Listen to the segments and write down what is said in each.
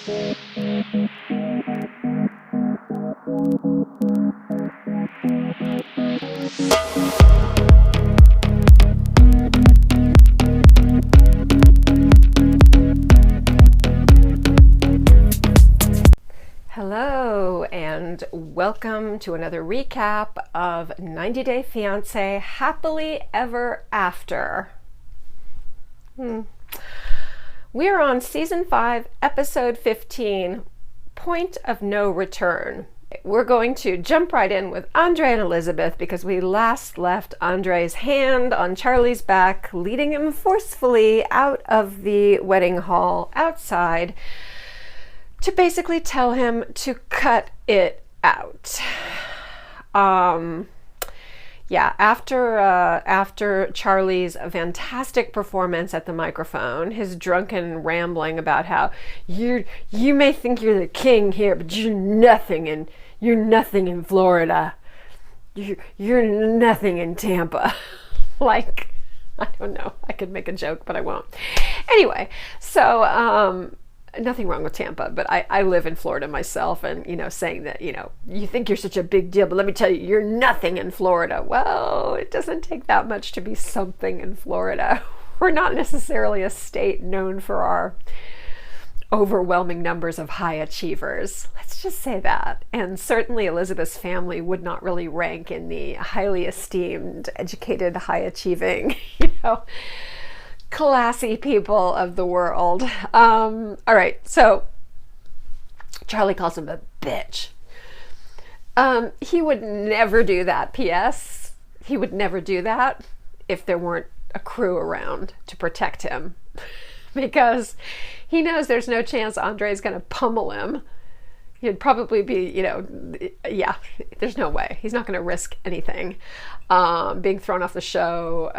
Hello and welcome to another recap of 90 Day Fiance Happily Ever After. We're on season 5, episode 15, Point of No Return. We're going to jump right in with Andrei and Elizabeth because we last left Andrei's hand on Charlie's back, leading him forcefully out of the wedding hall outside to basically tell him to cut it out. After Charlie's fantastic performance at the microphone, his drunken rambling about how you may think you're the king here, but you're nothing in Florida. You're nothing in Tampa. Like, I don't know. I could make a joke, but I won't. Anyway, so nothing wrong with Tampa, but I live in Florida myself, and saying that you think you're such a big deal, but let me tell you, you're nothing in Florida. Well, it doesn't take that much to be something in Florida. We're not necessarily a state known for our overwhelming numbers of high achievers. Let's just say that. And certainly Elizabeth's family would not really rank in the highly esteemed, educated, high achieving, classy people of the world. All right, so Charlie calls him a bitch. He would never do that, P.S. He would never do that if there weren't a crew around to protect him, because he knows there's no chance Andrei's going to pummel him. He'd probably be, there's no way. He's not going to risk anything. Being thrown off the show,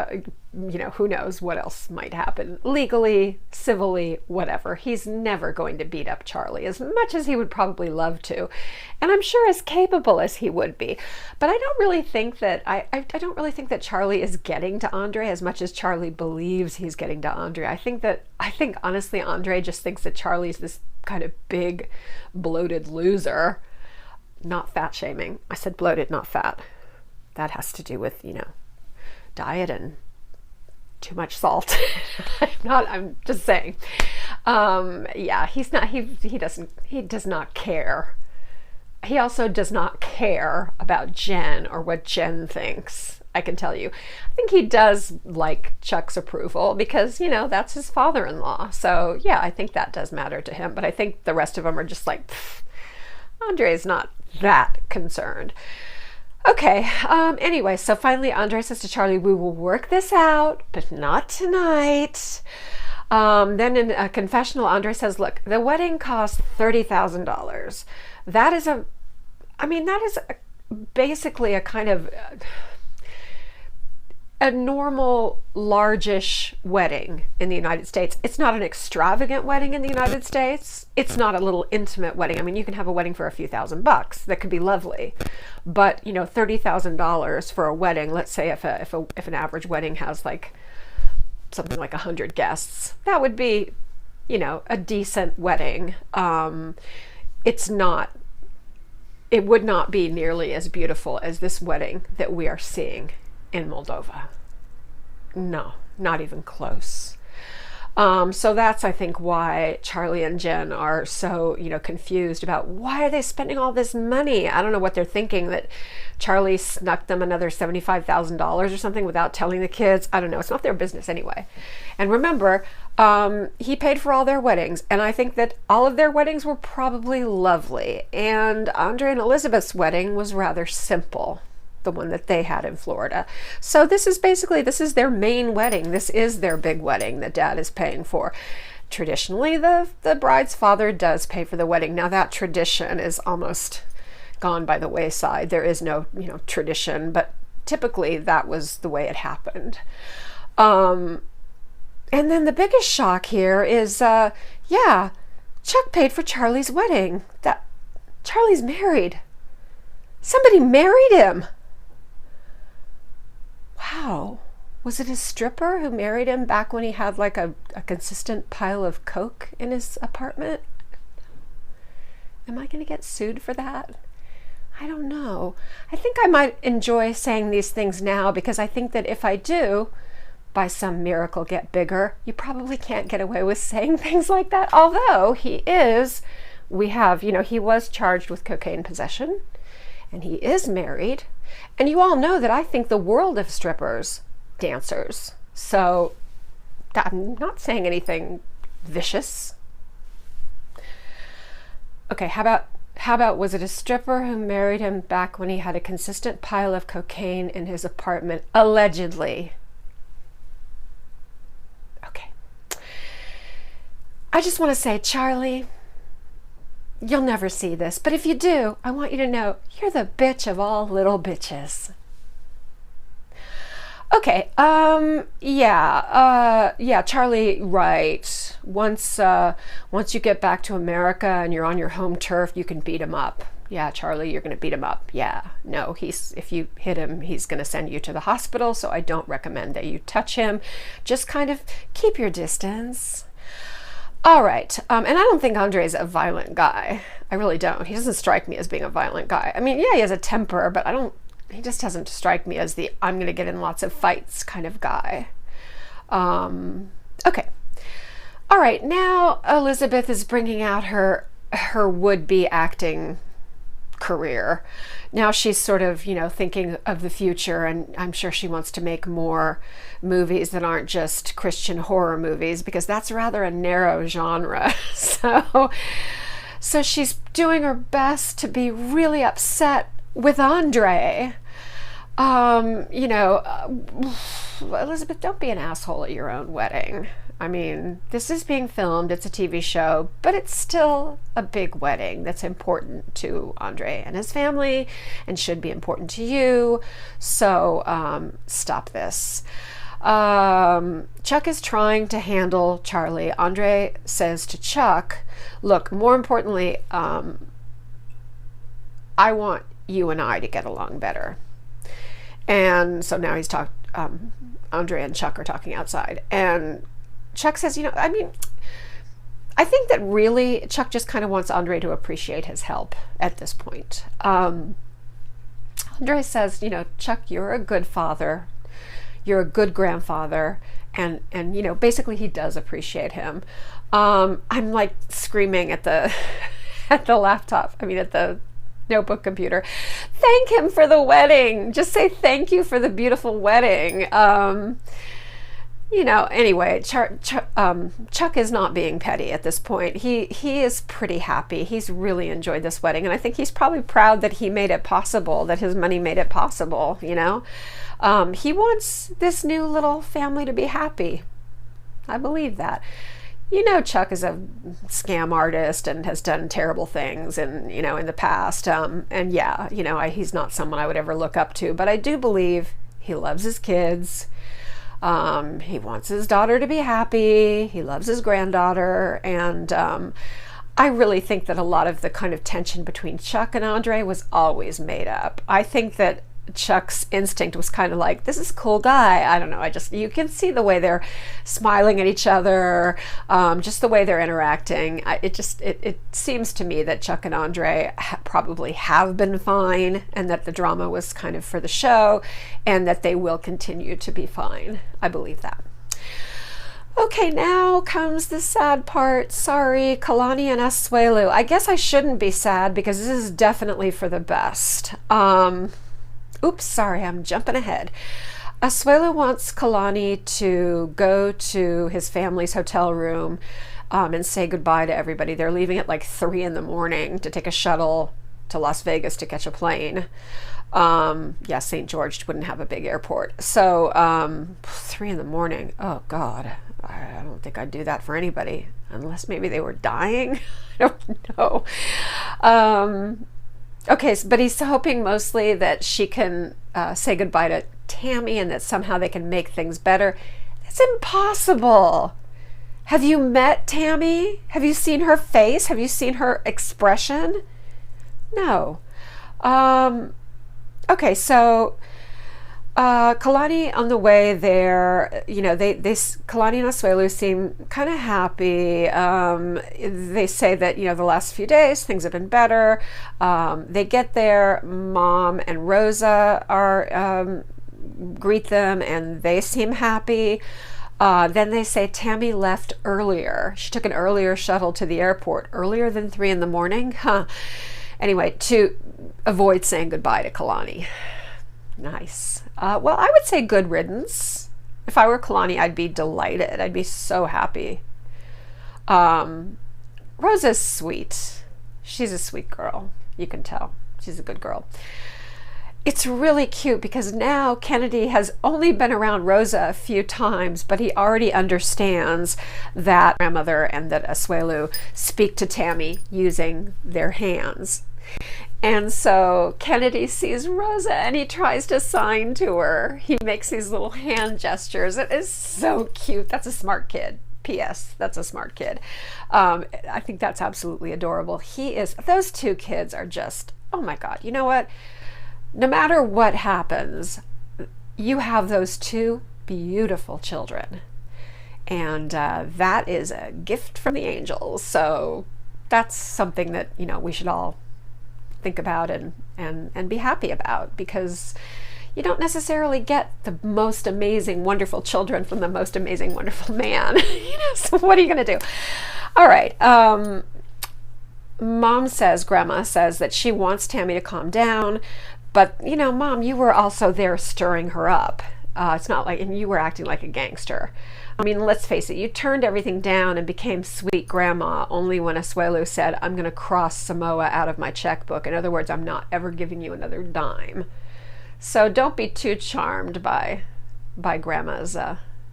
who knows what else might happen. Legally, civilly, whatever. He's never going to beat up Charlie, as much as he would probably love to. And I'm sure as capable as he would be. But I don't really think that, I don't really think that Charlie is getting to Andrei as much as Charlie believes he's getting to Andrei. I think honestly, Andrei just thinks that Charlie's this kind of big, bloated loser. Not fat shaming. I said bloated, not fat. That has to do with, diet and too much salt. I'm just saying. He does not care. He also does not care about Jen or what Jen thinks. I can tell you. I think he does like Chuck's approval because, that's his father-in-law. So yeah, I think that does matter to him. But I think the rest of them are just like, Andrei's not that concerned. Okay, anyway, so finally Andrei says to Charlie, we will work this out, but not tonight. Then in a confessional, Andrei says, look, the wedding cost $30,000. That is basically a kind of a normal, largish wedding in the United States. It's not an extravagant wedding in the United States. It's not a little intimate wedding. I mean, you can have a wedding for a few $1,000 that could be lovely, but $30,000 for a wedding. Let's say if an average wedding has like something like 100 guests, that would be, a decent wedding. It would not be nearly as beautiful as this wedding that we are seeing in Moldova. No, not even close. So that's, I think, why Charlie and Jen are so, confused about why are they spending all this money? I don't know what they're thinking, that Charlie snuck them another $75,000 or something without telling the kids. I don't know. It's not their business anyway. And remember, he paid for all their weddings, and I think that all of their weddings were probably lovely. And Andrei and Elizabeth's wedding was rather simple, the one that they had in Florida. So this is their main wedding. This is their big wedding that Dad is paying for. Traditionally, the bride's father does pay for the wedding. Now that tradition is almost gone by the wayside. There is no, tradition, but typically that was the way it happened. And then the biggest shock here is, Chuck paid for Charlie's wedding. That Charlie's married. Somebody married him. Wow. Was it a stripper who married him back when he had like a consistent pile of coke in his apartment? Am I going to get sued for that? I don't know. I think I might enjoy saying these things now, because I think that if I do, by some miracle, get bigger, you probably can't get away with saying things like that. Although he was charged with cocaine possession, and he is married. And you all know that I think the world of strippers, dancers. So I'm not saying anything vicious. Okay, how about was it a stripper who married him back when he had a consistent pile of cocaine in his apartment, allegedly? Okay. I just want to say, Charlie, you'll never see this, but if you do, I want you to know you're the bitch of all little bitches. Okay, yeah, Charlie, right. Once you get back to America and you're on your home turf, you can beat him up. Yeah, Charlie, you're going to beat him up. Yeah, no, if you hit him, he's going to send you to the hospital, so I don't recommend that you touch him. Just kind of keep your distance. All right, and I don't think Andrei's a violent guy. I really don't. He doesn't strike me as being a violent guy. I mean, yeah, he has a temper, but he just doesn't strike me as the I'm going to get in lots of fights kind of guy. Okay. All right, now Elizabeth is bringing out her would-be acting career. Now she's sort of, thinking of the future, and I'm sure she wants to make more movies that aren't just Christian horror movies, because that's rather a narrow genre. So she's doing her best to be really upset with Andrei. Elizabeth, don't be an asshole at your own wedding. I mean, this is being filmed, it's a TV show, but it's still a big wedding that's important to Andrei and his family and should be important to you. So stop this. Chuck is trying to handle Charlie. Andrei says to Chuck, look, more importantly, I want you and I to get along better. And so now Andrei and Chuck are talking outside, and Chuck says, I think that really Chuck just kind of wants Andrei to appreciate his help at this point. Andrei says, Chuck, you're a good father, you're a good grandfather, and basically he does appreciate him. I'm like screaming at the at the notebook computer, thank him for the wedding. Just say thank you for the beautiful wedding. Anyway, Chuck is not being petty at this point. He is pretty happy. He's really enjoyed this wedding, and I think he's probably proud that he made it possible, that his money made it possible. He wants this new little family to be happy. I believe that. Chuck is a scam artist and has done terrible things in the past. He's not someone I would ever look up to, but I do believe he loves his kids. He wants his daughter to be happy. He loves his granddaughter. And I really think that a lot of the kind of tension between Chuck and Andrei was always made up. I think that Chuck's instinct was kind of like, this is a cool guy. I don't know. You can see the way they're smiling at each other, just the way they're interacting. It seems to me that Chuck and Andrei probably have been fine, and that the drama was kind of for the show, and that they will continue to be fine. I believe that. Okay, now comes the sad part. Sorry, Kalani and Asuelu. I guess I shouldn't be sad, because this is definitely for the best. Oops, sorry, I'm jumping ahead. Asuelu wants Kalani to go to his family's hotel room and say goodbye to everybody. They're leaving at like 3 a.m. to take a shuttle to Las Vegas to catch a plane. St. George wouldn't have a big airport. So 3 a.m. Oh, God. I don't think I'd do that for anybody, unless maybe they were dying. I don't know. Okay, but he's hoping mostly that she can say goodbye to Tammy, and that somehow they can make things better. It's impossible. Have you met Tammy? Have you seen her face? Have you seen her expression? No. Okay, so Kalani on the way there, Kalani and Asuelu seem kind of happy. They say that, the last few days things have been better. They get there, Mom and Rosa are greet them, and they seem happy. Then they say Tammy left earlier. She took an earlier shuttle to the airport, earlier than 3 a.m. Huh. Anyway, to avoid saying goodbye to Kalani. Nice. Well, I would say good riddance. If I were Kalani, I'd be delighted. I'd be so happy. Rosa's sweet. She's a sweet girl. You can tell. She's a good girl. It's really cute because now Kennedy has only been around Rosa a few times, but he already understands that grandmother and that Asuelu speak to Tammy using their hands. And so Kennedy sees Rosa and he tries to sign to her. He makes these little hand gestures. It is so cute. That's a smart kid. P.S. That's a smart kid. I think that's absolutely adorable. Those two kids are just, oh my God. You know what? No matter what happens, you have those two beautiful children. And that is a gift from the angels. So that's something that, we should all think about and be happy about, because you don't necessarily get the most amazing, wonderful children from the most amazing, wonderful man. So what are you going to do? All right. Grandma says that she wants Tammy to calm down, but Mom, you were also there stirring her up. It's not like, and you were acting like a gangster. I mean, let's face it, you turned everything down and became sweet grandma only when Asuelu said, I'm going to cross Samoa out of my checkbook. In other words, I'm not ever giving you another dime. So don't be too charmed by grandma's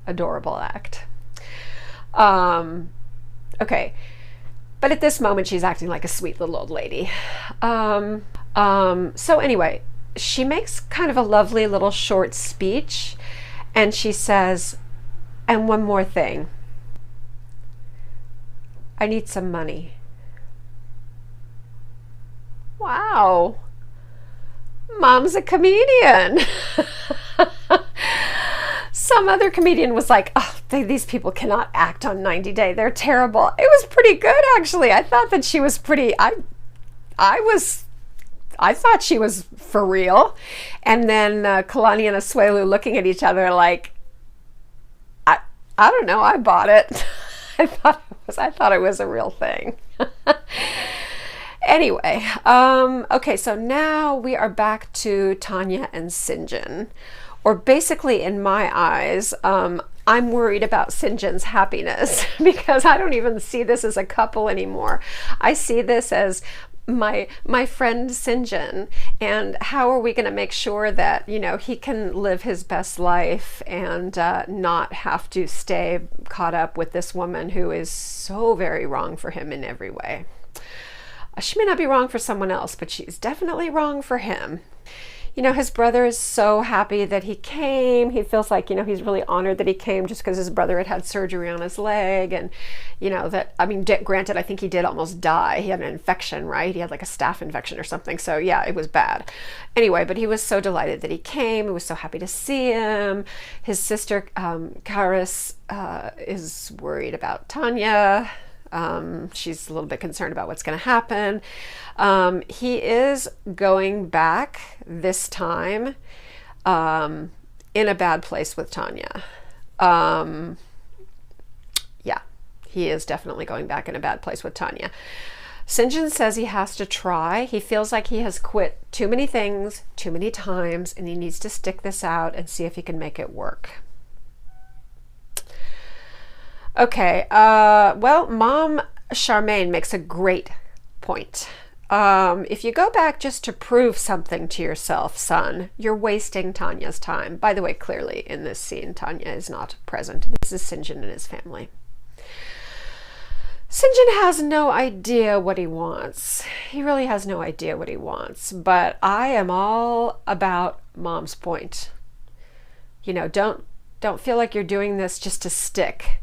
adorable act. Okay. But at this moment, she's acting like a sweet little old lady. So anyway, she makes kind of a lovely little short speech, and she says, and one more thing. I need some money. Wow. Mom's a comedian. Some other comedian was like, oh, these people cannot act on 90 Day. They're terrible. It was pretty good, actually. I thought that she was pretty, I thought she was for real. And then Kalani and Asuelu looking at each other like, I don't know, I bought it. I thought it was a real thing. Anyway, okay, so now we are back to Tania and Syngin. Or basically, in my eyes, I'm worried about Syngin's happiness because I don't even see this as a couple anymore. I see this as my friend Syngin, and how are we going to make sure that he can live his best life and not have to stay caught up with this woman who is so very wrong for him in every way. She may not be wrong for someone else, but she's definitely wrong for him. His brother is so happy that he came. He feels like, he's really honored that he came just because his brother had surgery on his leg. And, granted, I think he did almost die. He had an infection, right? He had like a staph infection or something. So yeah, it was bad. Anyway, but he was so delighted that he came. He was so happy to see him. His sister, Karis, is worried about Tania. She's a little bit concerned about what's going to happen. He is going back this time in a bad place with Tania. Yeah, he is definitely going back in a bad place with Tania. Syngin says he has to try. He feels like he has quit too many things, too many times, and he needs to stick this out and see if he can make it work. Okay, well, Mom Charmaine makes a great point. If you go back just to prove something to yourself, son, you're wasting Tanya's time. By the way, clearly in this scene, Tania is not present. This is Syngin and his family. Syngin has no idea what he wants. He really has no idea what he wants, but I am all about Mom's point. Don't feel like you're doing this just to stick.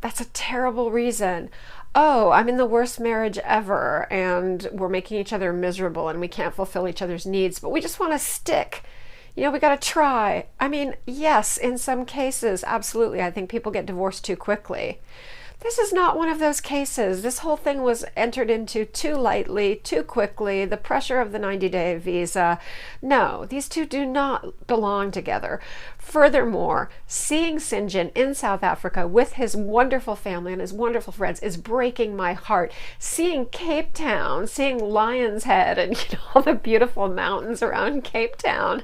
That's a terrible reason. Oh, I'm in the worst marriage ever and we're making each other miserable and we can't fulfill each other's needs, but we just want to stick. We got to try. I mean, yes, in some cases, absolutely. I think people get divorced too quickly. This is not one of those cases. This whole thing was entered into too lightly, too quickly, the pressure of the 90-day visa. No, these two do not belong together. Furthermore, seeing Syngin in South Africa with his wonderful family and his wonderful friends is breaking my heart. Seeing Cape Town, seeing Lion's Head and all the beautiful mountains around Cape Town,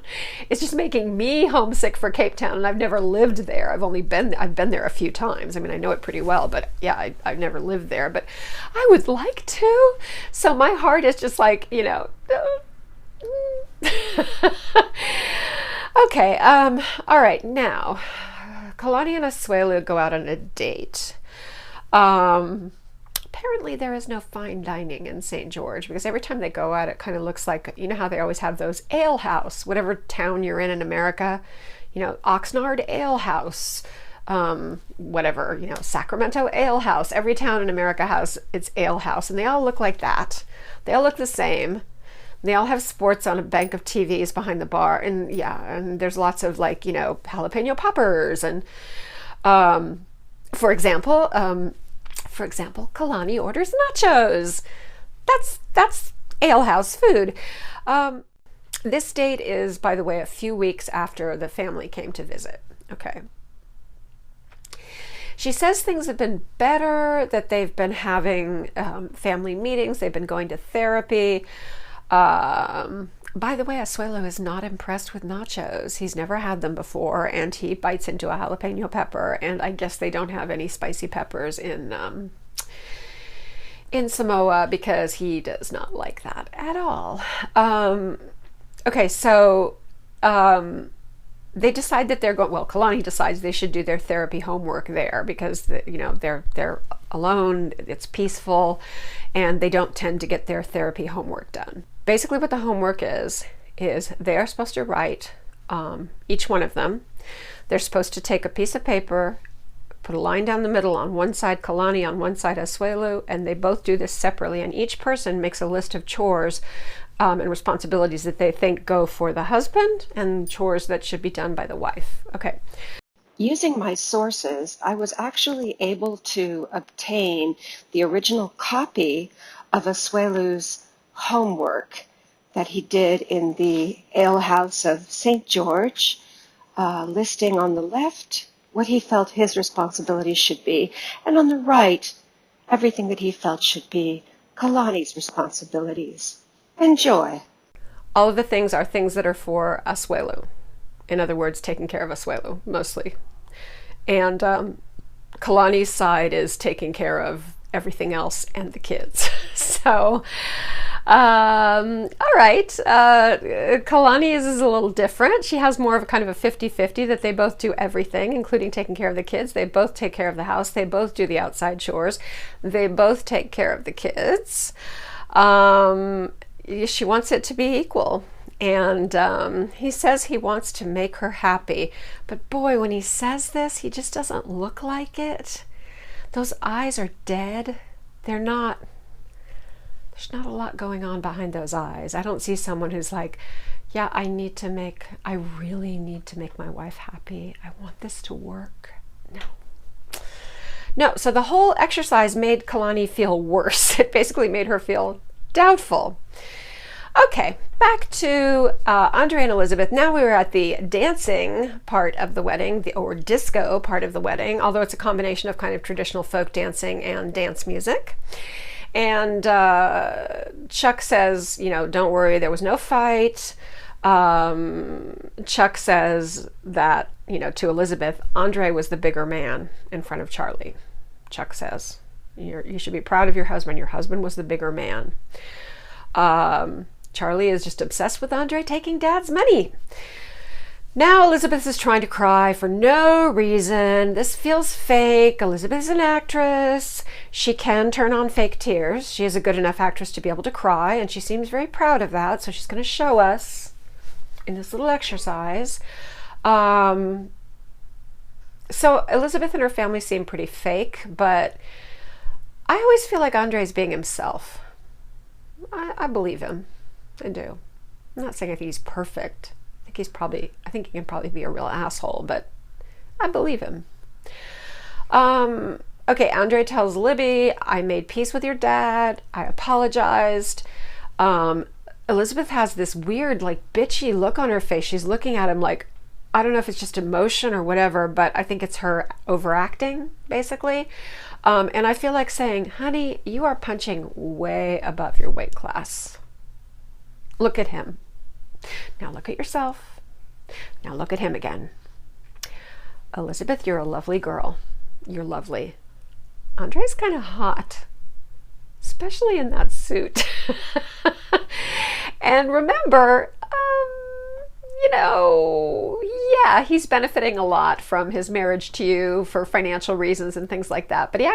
it's just making me homesick for Cape Town. And I've never lived there. I've been there a few times. I mean, I know it pretty well, but yeah, I've never lived there, but I would like to. So my heart is just like, Okay, all right, now, Kalani and Asuelu go out on a date. Apparently there is no fine dining in St. George, because every time they go out, it kind of looks like, how they always have those ale house, whatever town you're in America, Oxnard Ale House, whatever, Sacramento Ale House. Every town in America has its ale house, and they all look like that. They all look the same. They all have sports on a bank of TVs behind the bar, and and there's lots of jalapeno poppers, and for example, Kalani orders nachos. That's alehouse food. This date is, by the way, a few weeks after the family came to visit. Okay. She says things have been better, that they've been having family meetings, they've been going to therapy. By the way, Asuelu is not impressed with nachos. He's never had them before, and he bites into a jalapeno pepper, and I guess they don't have any spicy peppers in Samoa because he does not like that at all. Okay, so they decide that they're going, well, Kalani decides they should do their therapy homework there because, they're alone, it's peaceful, and they don't tend to get their therapy homework done. Basically what the homework is they are supposed to write, each one of them, they're supposed to take a piece of paper, put a line down the middle, on one side Kalani, on one side Asuelu, and they both do this separately, and each person makes a list of chores and responsibilities that they think go for the husband and chores that should be done by the wife. Okay. Using my sources, I was actually able to obtain the original copy of Asuelu's homework that he did in the Ale House of St. George, listing on the left what he felt his responsibilities should be, and on the right, everything that he felt should be Kalani's responsibilities. Enjoy. All of the things are things that are for Asuelu. In other words, taking care of Asuelu, mostly. And Kalani's side is taking care of everything else and the kids. So, all right. Kalani is a little different. She has more of a kind of a 50-50 that they both do everything, including taking care of the kids. They both take care of the house. They both do the outside chores. They both take care of the kids. She wants it to be equal. And he says he wants to make her happy. But boy, when he says this, he just doesn't look like it. Those eyes are dead. There's not a lot going on behind those eyes. I don't see someone who's like, yeah, I really need to make my wife happy. I want this to work. No, so the whole exercise made Kalani feel worse. It basically made her feel doubtful. Okay, back to Andrei and Elizabeth. Now we were at the dancing part of the wedding, or disco part of the wedding, although it's a combination of kind of traditional folk dancing and dance music. And Chuck says, don't worry, there was no fight. Chuck says that, to Elizabeth, Andrei was the bigger man in front of Charlie. Chuck says, you should be proud of your husband. Your husband was the bigger man. Charlie is just obsessed with Andrei taking Dad's money. Now Elizabeth is trying to cry for no reason. This feels fake. Elizabeth is an actress. She can turn on fake tears. She is a good enough actress to be able to cry, and she seems very proud of that, so she's going to show us in this little exercise. So Elizabeth and her family seem pretty fake, but I always feel like Andrei's being himself. I believe him. I do. I'm not saying I think he's perfect. I I think he can probably be a real asshole, but I believe him. Okay, Andrei tells Libby, I made peace with your dad. I apologized. Elizabeth has this weird, like, bitchy look on her face. She's looking at him like, I don't know if it's just emotion or whatever, but I think it's her overacting, basically. And I feel like saying, honey, you are punching way above your weight class. Look at him. Now look at yourself. Now look at him again. Elizabeth, you're a lovely girl. You're lovely. Andrei's kind of hot, especially in that suit. And remember, yeah, he's benefiting a lot from his marriage to you for financial reasons and things like that. But he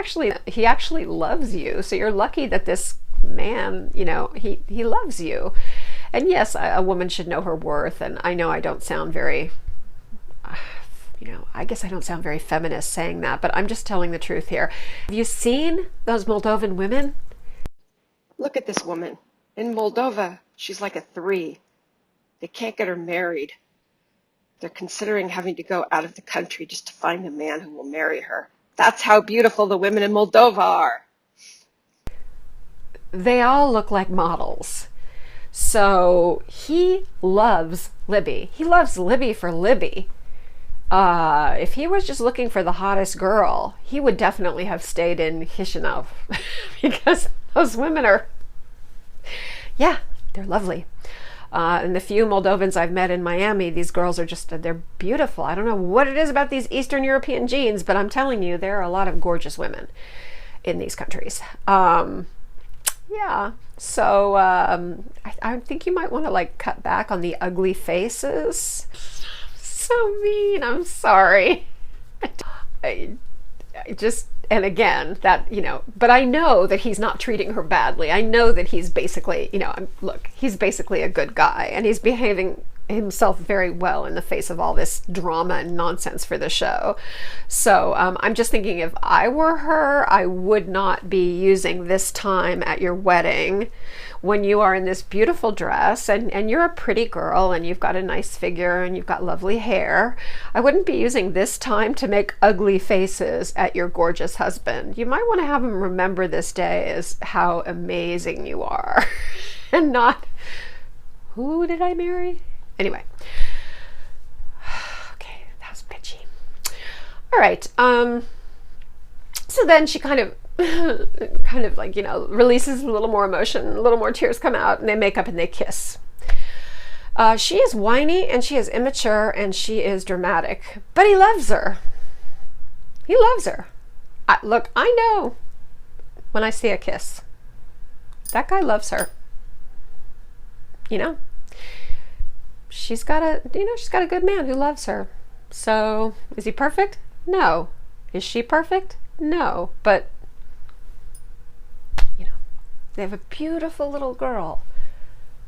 actually loves you. So you're lucky that this man, he loves you. And yes, a woman should know her worth. And I know I don't sound very, I guess I don't sound very feminist saying that, but I'm just telling the truth here. Have you seen those Moldovan women? Look at this woman. In Moldova, she's like a 3. They can't get her married. They're considering having to go out of the country just to find a man who will marry her. That's how beautiful the women in Moldova are. They all look like models. So he loves Libby. He loves Libby for Libby. If he was just looking for the hottest girl, he would definitely have stayed in Chisinau because those women are, yeah, they're lovely. And the few Moldovans I've met in Miami, these girls are just, they're beautiful. I don't know what it is about these Eastern European genes, but I'm telling you, there are a lot of gorgeous women in these countries. Yeah, so I think you might want to like cut back on the ugly faces. So mean, I'm sorry. I just, and again, that, but I know that he's not treating her badly. I know that he's basically, look, he's basically a good guy and he's behaving himself very well in the face of all this drama and nonsense for the show. So I'm just thinking, if I were her, I would not be using this time at your wedding when you are in this beautiful dress and you're a pretty girl and you've got a nice figure and you've got lovely hair. I wouldn't be using this time to make ugly faces at your gorgeous husband. You might want to have him remember this day as how amazing you are and not, who did I marry? Anyway, okay, that was bitchy. All right, so then she kind of like, releases a little more emotion, a little more tears come out, and they make up and they kiss. She is whiny and she is immature and she is dramatic, but he loves her. He loves her. Look, I know when I see a kiss, that guy loves her. She's got a good man who loves her. So is he perfect? No. Is she perfect? No. But, they have a beautiful little girl.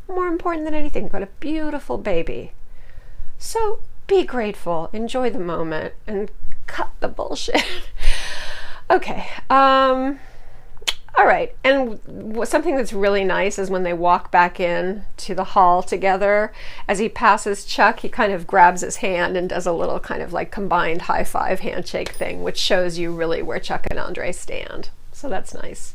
More important than anything, but a beautiful baby. So be grateful, enjoy the moment, and cut the bullshit. Okay. All right, and something that's really nice is when they walk back in to the hall together, as he passes Chuck, he kind of grabs his hand and does a little kind of like combined high five handshake thing, which shows you really where Chuck and Andrei stand. So that's nice.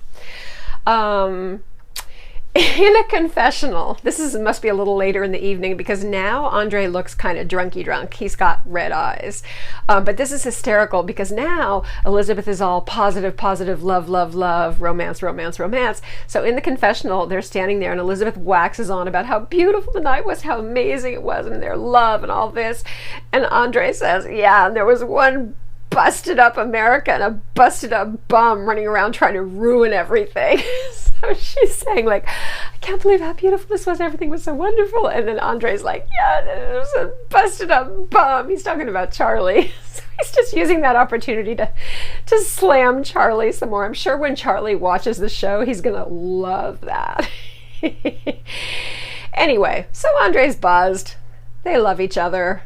In a confessional, must be a little later in the evening because now Andrei looks kind of drunky drunk. He's got red eyes. But this is hysterical because now Elizabeth is all positive, love, love, love, romance, romance, romance. So in the confessional, they're standing there and Elizabeth waxes on about how beautiful the night was, how amazing it was, and their love and all this. And Andrei says, yeah, and there was one busted up America and a busted up bum running around trying to ruin everything. So she's saying like, I can't believe how beautiful this was. Everything was so wonderful. And then Andrei's like, yeah, there was a busted up bum. He's talking about Charlie. So he's just using that opportunity to slam Charlie some more. I'm sure when Charlie watches the show, he's going to love that. Anyway, so Andrei's buzzed. They love each other.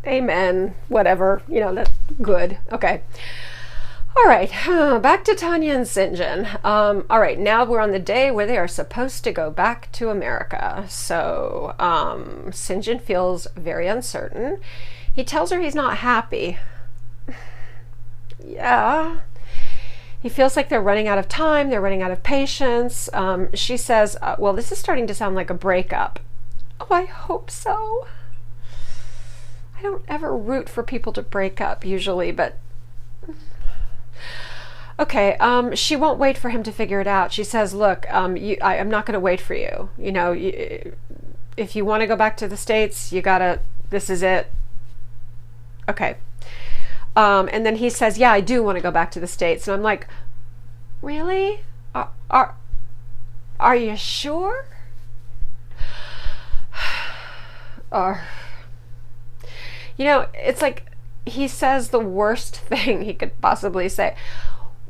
Amen. Whatever. That's good. Okay. All right, back to Tania and Syngin. All right, now we're on the day where they are supposed to go back to America. So Syngin feels very uncertain. He tells her he's not happy. Yeah. He feels like they're running out of time, they're running out of patience. She says, well, this is starting to sound like a breakup. Oh, I hope so. I don't ever root for people to break up usually, but okay. She won't wait for him to figure it out. She says, look, I'm not going to wait for you. You know, if you want to go back to the States, you gotta, this is it. Okay. And then he says, yeah, I do want to go back to the States. And I'm like, really? Are you sure? Or, you know, it's like he says the worst thing he could possibly say.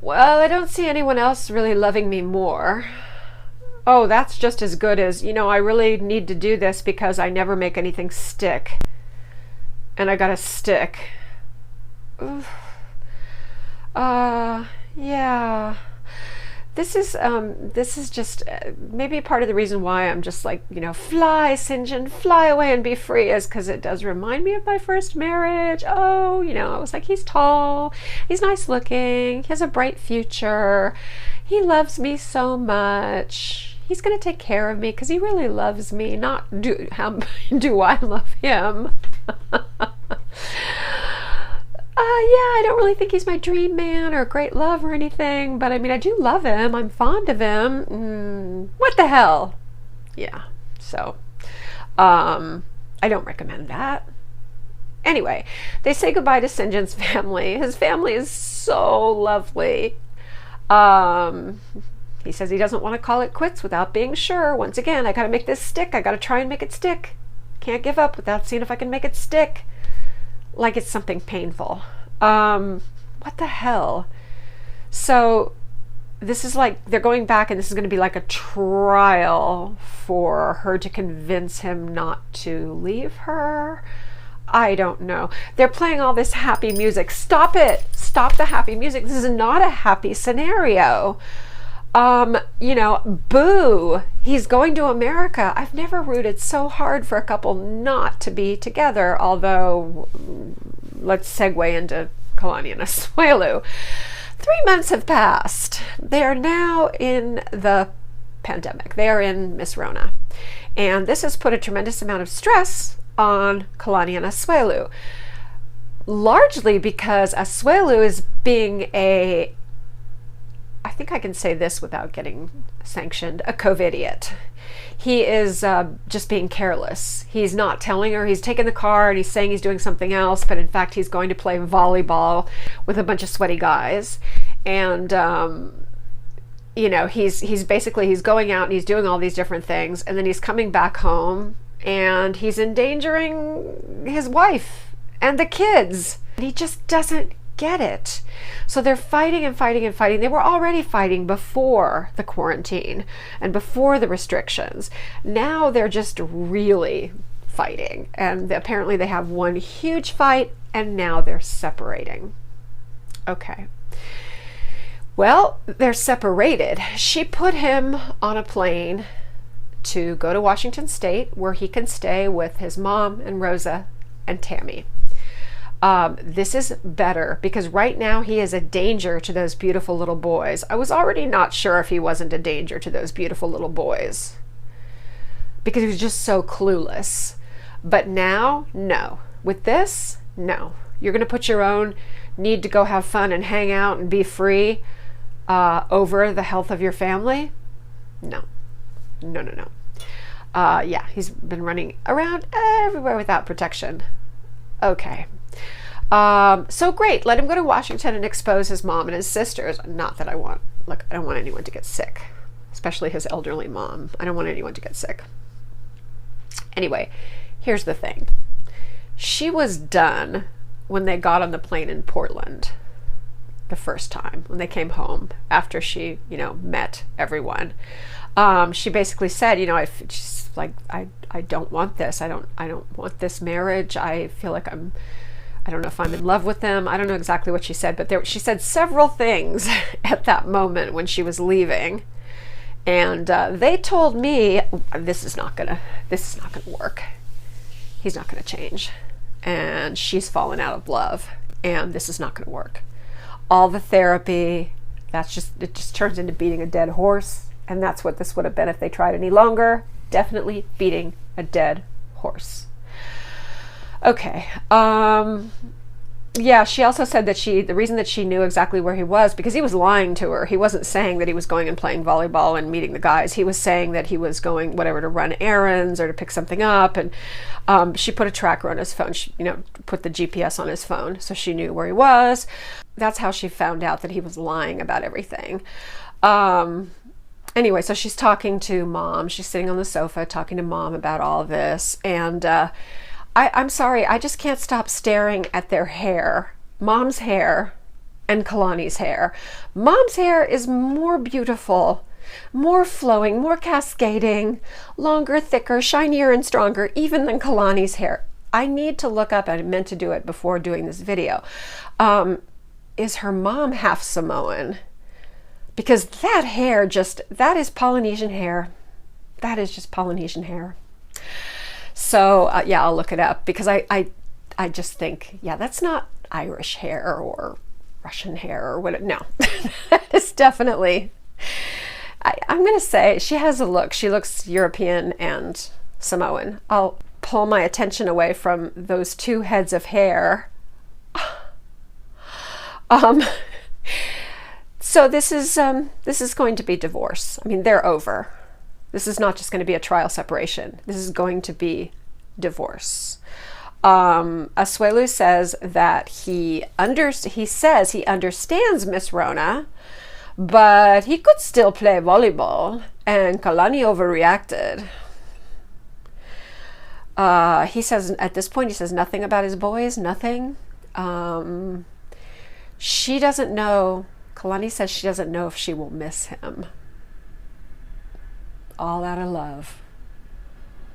Well, I don't see anyone else really loving me more. Oh, that's just as good as, you know, I really need to do this because I never make anything stick. And I gotta stick. Oof. Yeah. This is just maybe part of the reason why I'm just like, you know, fly, Syngin, fly away and be free, is because it does remind me of my first marriage. Oh, you know, I was like, he's tall, he's nice looking, he has a bright future, he loves me so much, he's gonna take care of me because he really loves me, not how do I love him. Yeah, I don't really think he's my dream man or a great love or anything, but I mean, I do love him. I'm fond of him. What the hell? Yeah, so I don't recommend that. Anyway, they say goodbye to Syngin's family. His family is so lovely. He says he doesn't want to call it quits without being sure. Once again, I got to make this stick. I got to try and make it stick. Can't give up without seeing if I can make it stick. Like it's something painful. What the hell? So this is like, they're going back and this is going to be like a trial for her to convince him not to leave her. I don't know. They're playing all this happy music. Stop it. Stop the happy music. This is not a happy scenario. You know, boo, he's going to America. I've never rooted so hard for a couple not to be together, although let's segue into Kalani and Asuelu. 3 months have passed. They are now in the pandemic. They are in Miss Rona. And this has put a tremendous amount of stress on Kalani and Asuelu, largely because Asuelu is being I think I can say this without getting sanctioned, a COVIDiot. He is just being careless. He's not telling her. He's taking the car and he's saying he's doing something else, but in fact he's going to play volleyball with a bunch of sweaty guys. And you know, he's basically, he's going out and he's doing all these different things, and then he's coming back home and he's endangering his wife and the kids. And he just doesn't get it. So they're fighting and fighting and fighting. They were already fighting before the quarantine and before the restrictions. Now they're just really fighting. And apparently they have one huge fight and now they're separating. Okay. Well, they're separated. She put him on a plane to go to Washington State where he can stay with his mom and Rosa and Tammy. This is better because right now he is a danger to those beautiful little boys. I was already not sure if he wasn't a danger to those beautiful little boys because he was just so clueless. But now, no. With this, no. You're going to put your own need to go have fun and hang out and be free over the health of your family? No. No, no, no. Yeah, he's been running around everywhere without protection. Okay. So great, let him go to Washington and expose his mom and his sisters. Not that I don't want anyone to get sick, especially his elderly mom. I don't want anyone to get sick. Anyway, here's the thing. She was done when they got on the plane in Portland the first time, when they came home after she, you know, met everyone. She basically said, you know, she's like, I don't want this. I don't want this marriage. I feel like I don't know if I'm in love with them. I don't know exactly what she said, but she said several things at that moment when she was leaving. And they told me, this is not gonna work. He's not gonna change. And she's fallen out of love, and this is not gonna work. All the therapy, it just turns into beating a dead horse. And that's what this would have been if they tried any longer. Definitely beating a dead horse. Okay. Yeah, she also said that the reason that she knew exactly where he was, because he was lying to her. He wasn't saying that he was going and playing volleyball and meeting the guys. He was saying that he was going, whatever, to run errands or to pick something up. And she put a tracker on his phone. She, put the GPS on his phone, so she knew where he was. That's how she found out that he was lying about everything. Anyway, so she's talking to Mom. She's sitting on the sofa talking to Mom about all of this. And I'm sorry, I just can't stop staring at their hair. Mom's hair and Kalani's hair. Mom's hair is more beautiful, more flowing, more cascading, longer, thicker, shinier, and stronger, even than Kalani's hair. I need to look up, and I meant to do it before doing this video. Is her mom half Samoan? Because that hair that is Polynesian hair. That is just Polynesian hair. So yeah, I'll look it up, because I just think, yeah, that's not Irish hair or Russian hair or what. No, it's definitely, I'm going to say she has a look. She looks European and Samoan. I'll pull my attention away from those two heads of hair. So this is going to be divorce. I mean, they're over. This is not just going to be a trial separation. This is going to be divorce. Asuelu says that he says he understands Miss Rona, but he could still play volleyball, and Kalani overreacted. He says at this point, he says nothing about his boys, nothing. She doesn't know. Kalani says she doesn't know if she will miss him. All out of love.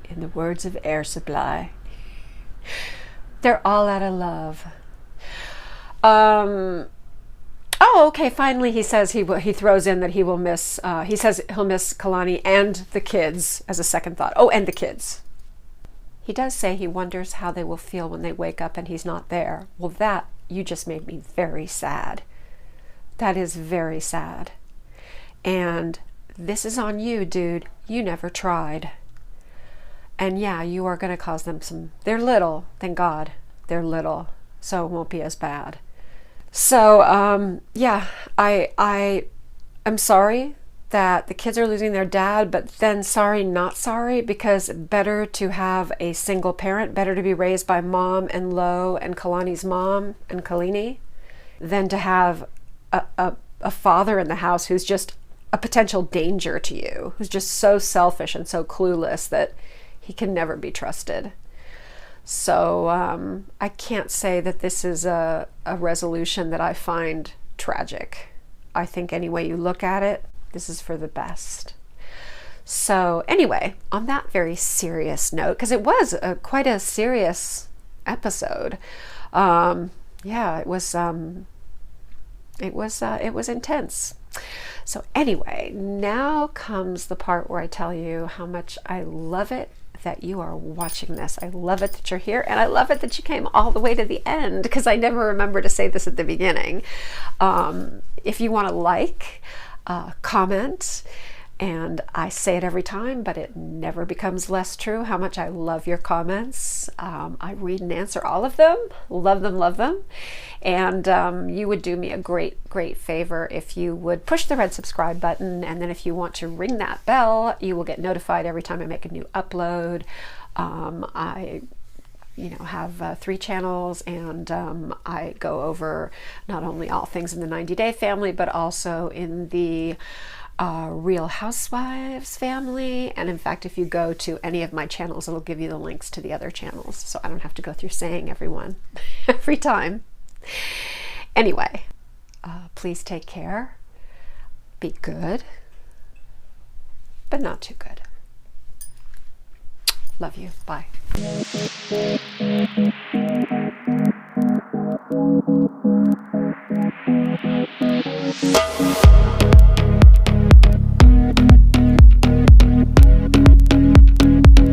In the words of Air Supply. They're all out of love. Oh, okay, finally he says he throws in that he will miss, he says he'll miss Kalani and the kids as a second thought. Oh, and the kids. He does say he wonders how they will feel when they wake up and he's not there. Well, that, you just made me very sad. That is very sad. And this is on you, dude. You never tried. And yeah, you are going to cause them they're little, thank God. They're little, so it won't be as bad. So, yeah, I am sorry that the kids are losing their dad, but then sorry, not sorry, because better to have a single parent, better to be raised by Mom and Lo and Kalani's mom and Kalini, than to have a father in the house who's just a potential danger to you, who's just so selfish and so clueless that he can never be trusted. So I can't say that this is a resolution that I find tragic. I think any way you look at it, this is for the best. So anyway, on that very serious note, because it was quite a serious episode. Yeah, it was intense. So anyway, now comes the part where I tell you how much I love it that you are watching this. I love it that you're here, and I love it that you came all the way to the end, because I never remember to say this at the beginning. If you want to comment, and I say it every time, but it never becomes less true how much I love your comments. I read and answer all of them. Love them, love them. And you would do me a great, great favor if you would push the red subscribe button, and then if you want to ring that bell, you will get notified every time I make a new upload. I have 3 channels, and I go over not only all things in the 90-Day family, but also in the Real Housewives family. And in fact, if you go to any of my channels, it'll give you the links to the other channels, so I don't have to go through saying everyone every time. Anyway, please take care. Be good, but not too good. Love you. Bye.